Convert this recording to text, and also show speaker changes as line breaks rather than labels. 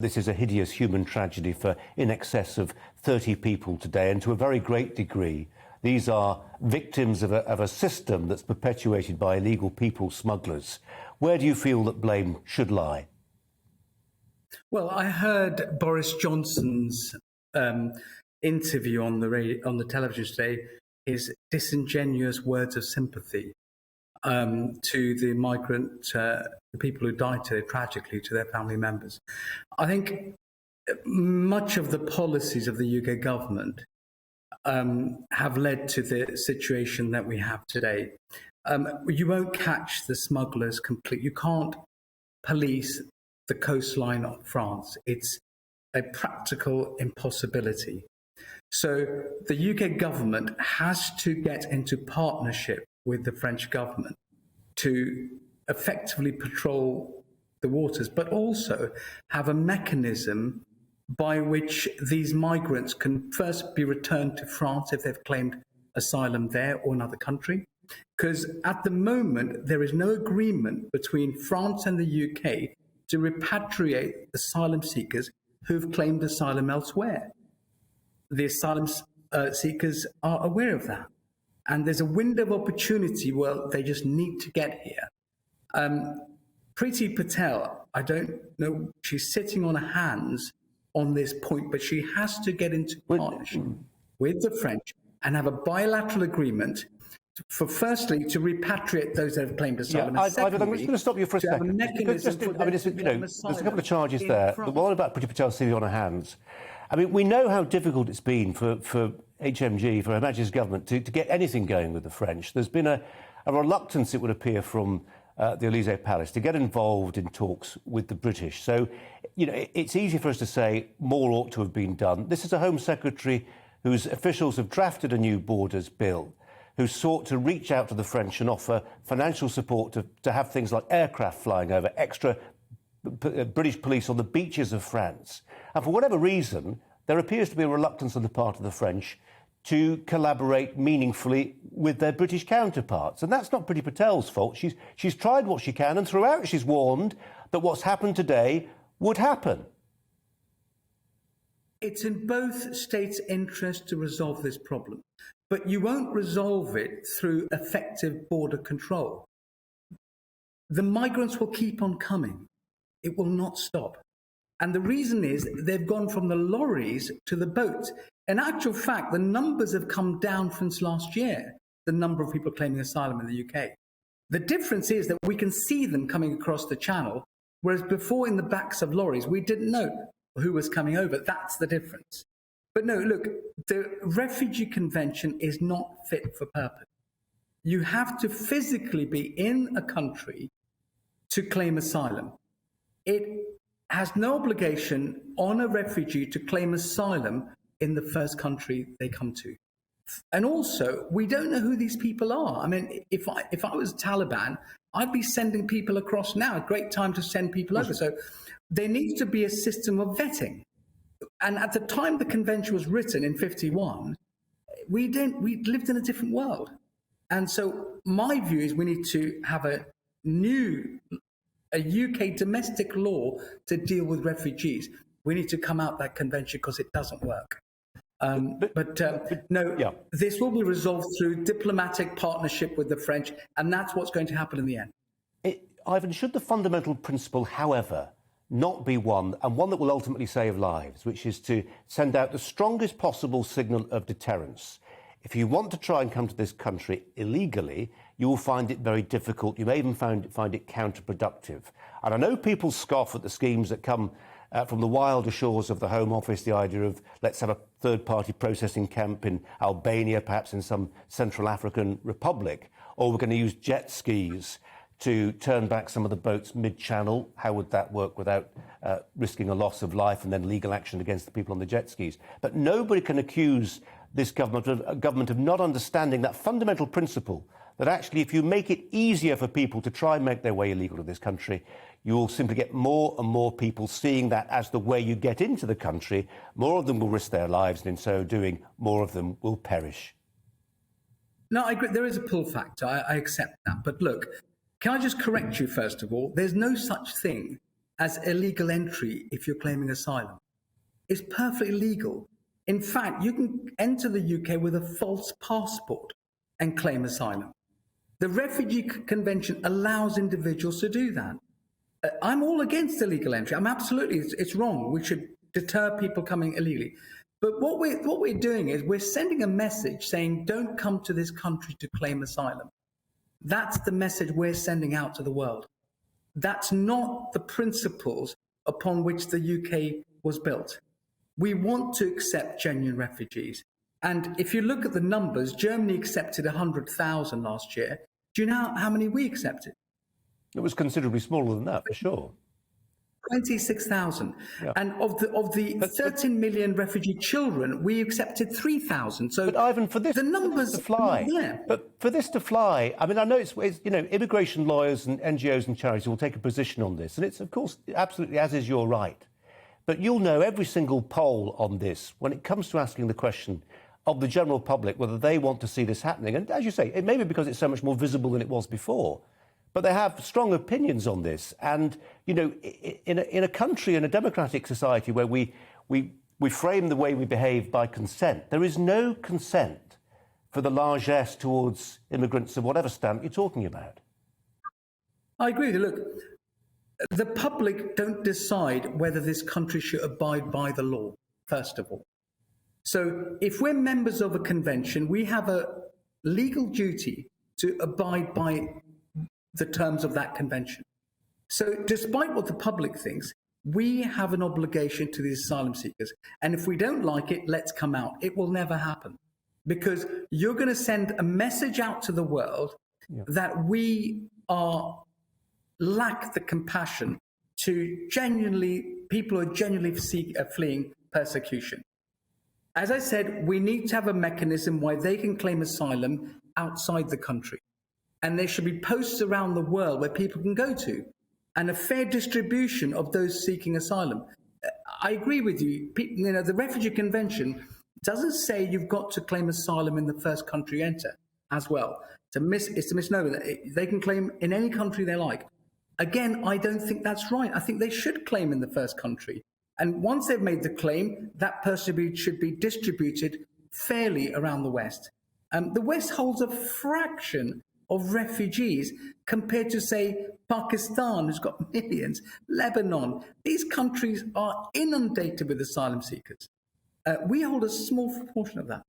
This is a hideous human tragedy for in excess of 30 people today, and to a very great degree, these are victims of a system that's perpetuated by illegal people smugglers. Where do you feel that blame should lie?
Well, I heard Boris Johnson's interview on the television today, his disingenuous words of sympathy to the migrant, the people who died today tragically, to their family members. I think much of the policies of the UK government have led to the situation that we have today. You won't catch the smugglers completely. You can't police the coastline of France. It's a practical impossibility. So the UK government has to get into partnership with the French government to effectively patrol the waters, but also have a mechanism by which these migrants can first be returned to France if they've claimed asylum there or another country. Because at the moment, there is no agreement between France and the UK to repatriate asylum seekers who've claimed asylum elsewhere. The asylum seekers are aware of that. And there's a window of opportunity where they just need to get here. Priti Patel, I don't know, she's sitting on her hands on this point, but she has to get into partnership with the French and have a bilateral agreement for, firstly, to repatriate those that have claimed asylum.
Yeah, I'm just going to stop you for a second. There's a couple of charges there. The one about Priti Patel sitting on her hands. I mean, we know how difficult it's been for HMG, for Her Majesty's government, to get anything going with the French. There's been a reluctance, it would appear, from the Elysee Palace to get involved in talks with the British. So, it's easy for us to say more ought to have been done. This is a Home Secretary whose officials have drafted a new borders bill, who sought to reach out to the French and offer financial support to have things like aircraft flying over, extra British police on the beaches of France. And for whatever reason, there appears to be a reluctance on the part of the French to collaborate meaningfully with their British counterparts. And that's not Priti Patel's fault. She's tried what she can, and throughout she's warned that what's happened today would happen.
It's in both states' interest to resolve this problem, but you won't resolve it through effective border control. The migrants will keep on coming. It will not stop. And the reason is they've gone from the lorries to the boats. In actual fact, the numbers have come down since last year, the number of people claiming asylum in the UK. The difference is that we can see them coming across the channel, whereas before in the backs of lorries, we didn't know who was coming over. That's the difference. But no, look, the Refugee Convention is not fit for purpose. You have to physically be in a country to claim asylum. It has no obligation on a refugee to claim asylum in the first country they come to. And also, we don't know who these people are. I mean, if I was Taliban, I'd be sending people across now. A great time to send people over. So there needs to be a system of vetting. And at the time the convention was written in 1951, we lived in a different world. And so my view is we need to have a UK domestic law to deal with refugees. We need to come out that convention because it doesn't work. This will be resolved through diplomatic partnership with the French, and that's what's going to happen in the end.
Ivan, should the fundamental principle, however, not be one that will ultimately save lives, which is to send out the strongest possible signal of deterrence? If you want to try and come to this country illegally, you will find it very difficult. You may even find it counterproductive. And I know people scoff at the schemes that come from the wilder shores of the Home Office, the idea of let's have a third-party processing camp in Albania, perhaps in some Central African republic, or we're going to use jet skis to turn back some of the boats mid-channel. How would that work without risking a loss of life and then legal action against the people on the jet skis? But nobody can accuse this government of not understanding that fundamental principle that actually if you make it easier for people to try and make their way illegal to this country, you will simply get more and more people seeing that as the way you get into the country. More of them will risk their lives, and in so doing, more of them will perish.
No, I agree. There is a pull factor. I accept that. But look, can I just correct you, first of all? There's no such thing as illegal entry if you're claiming asylum. It's perfectly legal. In fact, you can enter the UK with a false passport and claim asylum. The Refugee Convention allows individuals to do that. I'm all against illegal entry. I'm absolutely, it's wrong. We should deter people coming illegally. But what we're doing is we're sending a message saying, don't come to this country to claim asylum. That's the message we're sending out to the world. That's not the principles upon which the UK was built. We want to accept genuine refugees. And if you look at the numbers, Germany accepted 100,000 last year. Do you know how many we accepted?
It was considerably smaller than that, for sure.
26,000.
Yeah.
And of the 13 million refugee children, we accepted 3,000. So,
but Ivan, for this,
the numbers
to fly,
there.
but for this to fly, I mean, I know it's immigration lawyers and NGOs and charities will take a position on this, and it's of course absolutely as is your right. But you'll know every single poll on this when it comes to asking the question of the general public whether they want to see this happening. And as you say, it may be because it's so much more visible than it was before. But they have strong opinions on this. And, in a country, in a democratic society where we frame the way we behave by consent, there is no consent for the largesse towards immigrants of whatever stamp you're talking about.
I agree. Look, the public don't decide whether this country should abide by the law, first of all. So if we're members of a convention, we have a legal duty to abide by the terms of that convention. So despite what the public thinks, we have an obligation to these asylum seekers. And if we don't like it, let's come out. It will never happen because you're going to send a message out to the world that we lack the compassion to people who are genuinely fleeing persecution. As I said, we need to have a mechanism why they can claim asylum outside the country. And there should be posts around the world where people can go to, and a fair distribution of those seeking asylum. I agree with you. The Refugee Convention doesn't say you've got to claim asylum in the first country you enter as well. It's a misnomer. They can claim in any country they like. Again, I don't think that's right. I think they should claim in the first country. And once they've made the claim, that person should be distributed fairly around the West. The West holds a fraction of refugees compared to, say, Pakistan, who's got millions, Lebanon. These countries are inundated with asylum seekers. We hold a small proportion of that.